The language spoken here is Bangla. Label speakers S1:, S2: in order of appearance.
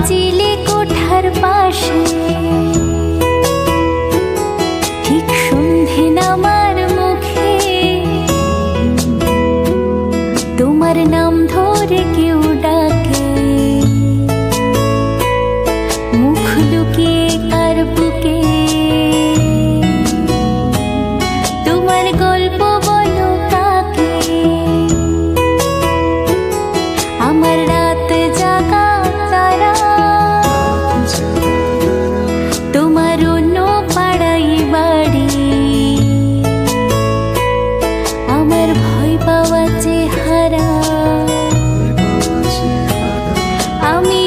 S1: চিলে কোঠার পাশে ঠিক সন্ধে নামার মুখে তোমার নাম ধরে কেউ ডাকে, মুখ লুকিয়ে কার বুকে তোমার গল্প বলো কাকে। আমার রাত জাগা তারা তোমার অন্য পাড়াই বাড়ি, আমার ভয় পাওয়া চেহারা আমি